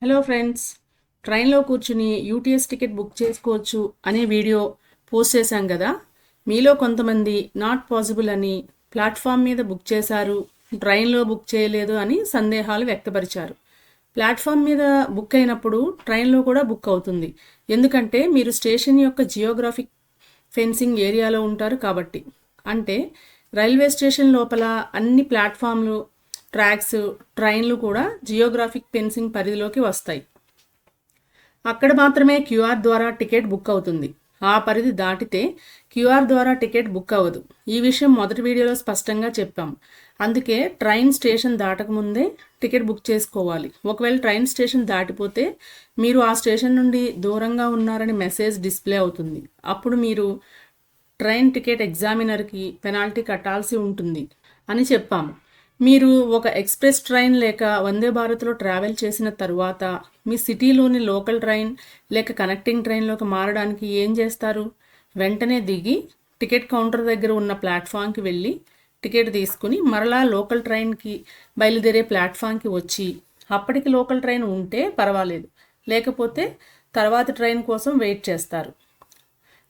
Hello friends, ట్రైన్లో కూర్చుని UTS ticket book చేసుకోవచ్చు అనే వీడియో పోస్ట్ చేశాం కదా. మీలో కొంతమంది నాట్ పాసిబుల్ అని, ప్లాట్ఫామ్ మీద బుక్ చేశారు, ట్రైన్లో బుక్ చేయలేదు అని సందేహాలు వ్యక్తపరిచారు. ప్లాట్ఫామ్ మీద బుక్ అయినప్పుడు ట్రైన్లో కూడా బుక్ అవుతుంది, ఎందుకంటే మీరు స్టేషన్ యొక్క జియోగ్రాఫిక్ ఫెన్సింగ్ ఏరియాలో ఉంటారు కాబట్టి. అంటే రైల్వే స్టేషన్ లోపల అన్ని ప్లాట్ఫామ్లు, ట్రాక్స్, ట్రైన్లు కూడా జియోగ్రాఫిక్ ఫెన్సింగ్ పరిధిలోకి వస్తాయి. అక్కడ మాత్రమే క్యూఆర్ ద్వారా టికెట్ బుక్ అవుతుంది. ఆ పరిధి దాటితే క్యూఆర్ ద్వారా టికెట్ బుక్ అవ్వదు. ఈ విషయం మొదటి వీడియోలో స్పష్టంగా చెప్పాం. అందుకే ట్రైన్ స్టేషన్ దాటకముందే టికెట్ బుక్ చేసుకోవాలి. ఒకవేళ ట్రైన్ స్టేషన్ దాటిపోతే మీరు ఆ స్టేషన్ నుండి దూరంగా ఉన్నారని మెసేజ్ డిస్ప్లే అవుతుంది. అప్పుడు మీరు ట్రైన్ టికెట్ ఎగ్జామినర్కి పెనాల్టీ కట్టాల్సి ఉంటుంది అని చెప్పాము. మీరు ఒక ఎక్స్ప్రెస్ ట్రైన్ లేక వందే భారత్లో ట్రావెల్ చేసిన తరువాత మీ సిటీలోని లోకల్ ట్రైన్ లేక కనెక్టింగ్ ట్రైన్లోకి మారడానికి ఏం చేస్తారు? వెంటనే దిగి టికెట్ కౌంటర్ దగ్గర ఉన్న ప్లాట్ఫామ్కి వెళ్ళి టికెట్ తీసుకుని మరలా లోకల్ ట్రైన్కి బయలుదేరే ప్లాట్ఫామ్కి వచ్చి, అప్పటికి లోకల్ ట్రైన్ ఉంటే పర్వాలేదు, లేకపోతే తర్వాత ట్రైన్ కోసం వెయిట్ చేస్తారు,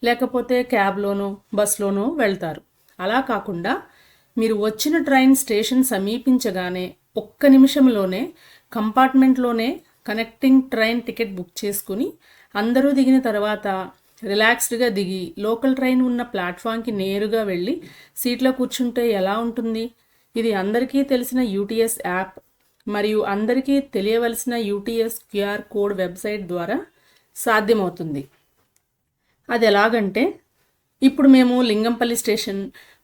లేకపోతే క్యాబ్లోనో బస్లోనో వెళ్తారు. అలా కాకుండా మీరు వచ్చిన ట్రైన్ స్టేషన్ సమీపించగానే ఒక్క నిమిషంలోనే కంపార్ట్మెంట్లోనే కనెక్టింగ్ ట్రైన్ టికెట్ బుక్ చేసుకుని అందరూ దిగిన తర్వాత రిలాక్స్డ్గా దిగి లోకల్ ట్రైన్ ఉన్న ప్లాట్ఫామ్కి నేరుగా వెళ్ళి సీట్లో కూర్చుంటే ఎలా ఉంటుంది? ఇది అందరికీ తెలిసిన యూటీఎస్ యాప్ మరియు అందరికీ తెలియవలసిన యూటీఎస్ క్యూఆర్ కోడ్ వెబ్సైట్ ద్వారా సాధ్యమవుతుంది. అది ఎలాగంటే, ఇప్పుడు మేము లింగంపల్లి స్టేషన్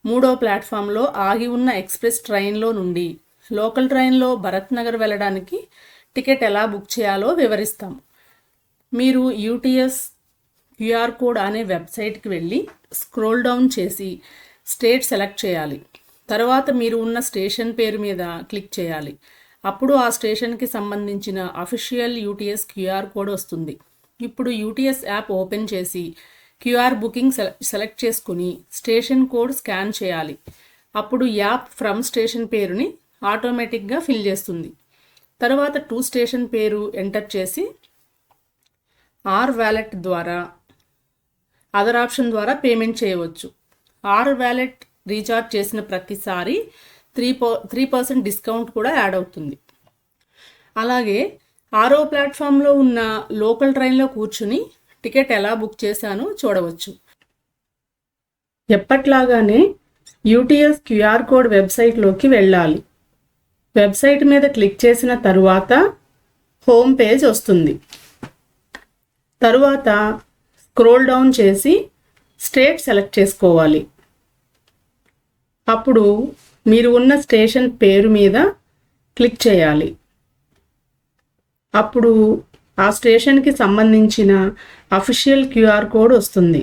3వ ప్లాట్ఫామ్లో ఆగి ఉన్న ఎక్స్ప్రెస్ ట్రైన్లో నుండి లోకల్ ట్రైన్లో భరత్ నగర్ వెళ్ళడానికి టికెట్ ఎలా బుక్ చేయాలో వివరిస్తాము. మీరు యూటీఎస్ క్యూఆర్ కోడ్ అనే వెబ్సైట్కి వెళ్ళి స్క్రోల్ డౌన్ చేసి స్టేట్ సెలెక్ట్ చేయాలి. తర్వాత మీరు ఉన్న స్టేషన్ పేరు మీద క్లిక్ చేయాలి. అప్పుడు ఆ స్టేషన్కి సంబంధించిన అఫీషియల్ యూటీఎస్ క్యూఆర్ కోడ్ వస్తుంది. ఇప్పుడు యూటీఎస్ యాప్ ఓపెన్ చేసి క్యూఆర్ బుకింగ్ సెలెక్ట్ చేసుకుని స్టేషన్ కోడ్ స్కాన్ చేయాలి. అప్పుడు యాప్ ఫ్రమ్ స్టేషన్ పేరుని ఆటోమేటిక్గా ఫిల్ చేస్తుంది. తర్వాత టు స్టేషన్ పేరు ఎంటర్ చేసి ఆర్ వ్యాలెట్ ద్వారా అదర్ ఆప్షన్ ద్వారా పేమెంట్ చేయవచ్చు. ఆర్ వ్యాలెట్ రీఛార్జ్ చేసిన ప్రతిసారి 3% డిస్కౌంట్ కూడా యాడ్ అవుతుంది. అలాగే 6వ ప్లాట్ఫామ్లో ఉన్న లోకల్ ట్రైన్లో కూర్చుని టికెట్ ఎలా బుక్ చేశానో చూడవచ్చు. ఎప్పట్లాగానే యూటీఎస్ క్యూఆర్ కోడ్ వెబ్సైట్లోకి వెళ్ళాలి. వెబ్సైట్ మీద క్లిక్ చేసిన తరువాత హోమ్ పేజ్ వస్తుంది. తరువాత స్క్రోల్ డౌన్ చేసి స్టేట్ సెలెక్ట్ చేసుకోవాలి. అప్పుడు మీరు ఉన్న స్టేషన్ పేరు మీద క్లిక్ చేయాలి. అప్పుడు ఆ స్టేషన్కి సంబంధించిన అఫీషియల్ క్యూఆర్ కోడ్ వస్తుంది.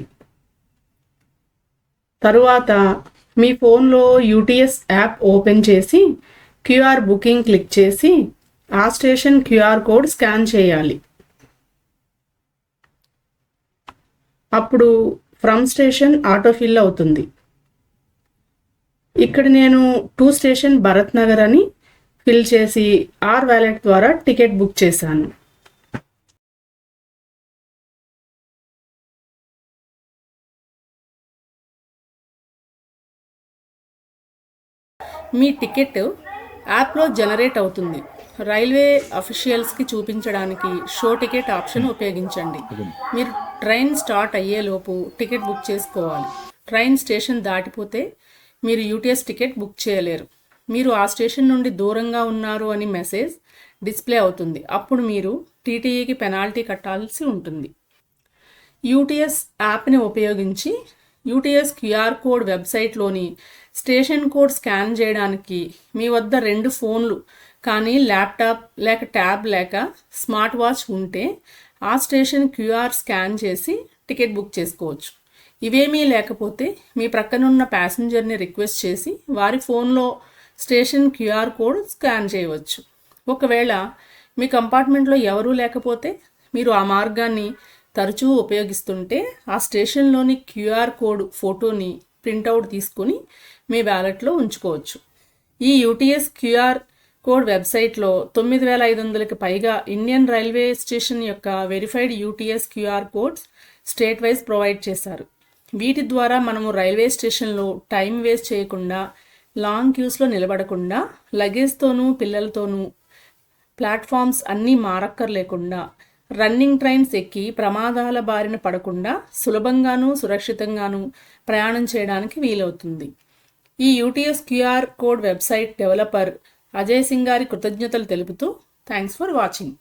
తరువాత మీ ఫోన్లో యూటీఎస్ యాప్ ఓపెన్ చేసి క్యూఆర్ బుకింగ్ క్లిక్ చేసి ఆ స్టేషన్ క్యూఆర్ కోడ్ స్కాన్ చేయాలి. అప్పుడు ఫ్రమ్ స్టేషన్ ఆటోఫిల్ అవుతుంది. ఇక్కడ నేను 2 స్టేషన్ భరత్ నగర్ అని ఫిల్ చేసి ఆర్ వ్యాలెట్ ద్వారా టికెట్ బుక్ చేశాను. మీ టికెట్ యాప్లో జనరేట్ అవుతుంది. రైల్వే అఫీషియల్స్కి చూపించడానికి షో టికెట్ ఆప్షన్ ఉపయోగించండి. మీరు ట్రైన్ స్టార్ట్ అయ్యేలోపు టికెట్ బుక్ చేసుకోవాలి. ట్రైన్ స్టేషన్ దాటిపోతే మీరు యూటీఎస్ టికెట్ బుక్ చేయలేరు. మీరు ఆ స్టేషన్ నుండి దూరంగా ఉన్నారు అని మెసేజ్ డిస్ప్లే అవుతుంది. అప్పుడు మీరు టీటీఈకి పెనాల్టీ కట్టాల్సి ఉంటుంది. యూటీఎస్ యాప్ని ఉపయోగించి యూటీఎస్ క్యూఆర్ కోడ్ వెబ్సైట్లోని స్టేషన్ కోడ్ స్కాన్ చేయడానికి మీ వద్ద 2 ఫోన్లు కానీ ల్యాప్టాప్ లేక ట్యాబ్ లేక స్మార్ట్ వాచ్ ఉంటే ఆ స్టేషన్ క్యూఆర్ స్కాన్ చేసి టికెట్ బుక్ చేసుకోవచ్చు. ఇవేమీ లేకపోతే మీ ప్రక్కనున్న ప్యాసింజర్ని రిక్వెస్ట్ చేసి వారి ఫోన్లో స్టేషన్ క్యూఆర్ కోడ్ స్కాన్ చేయవచ్చు. ఒకవేళ మీ కంపార్ట్మెంట్లో ఎవరూ లేకపోతే మీరు ఆ మార్గాన్ని తరచూ ఉపయోగిస్తుంటే ఆ స్టేషన్లోని క్యూఆర్ కోడ్ ఫోటోని ప్రింటౌట్ తీసుకుని మీ వ్యాలెట్లో ఉంచుకోవచ్చు. ఈ యూటీఎస్ క్యూఆర్ కోడ్ వెబ్సైట్లో 9,500కి పైగా ఇండియన్ రైల్వే స్టేషన్ యొక్క verified UTS QR codes state wise provide చేశారు. వీటి ద్వారా మనము రైల్వే స్టేషన్లో టైం వేస్ట్ చేయకుండా, లాంగ్ క్యూస్లో నిలబడకుండా, లగేజ్తోనూ పిల్లలతోనూ ప్లాట్ఫామ్స్ అన్నీ మారక్కర్లేకుండా, రన్నింగ్ ట్రైన్స్ ఎక్కి ప్రమాదాల బారిన పడకుండా సులభంగానూ సురక్షితంగానూ ప్రయాణం చేయడానికి వీలవుతుంది. ఈ UTS QR code website developer Ajay Singh గారి కృతజ్ఞతలు తెలుపుతూ థ్యాంక్స్ ఫర్ వాచింగ్.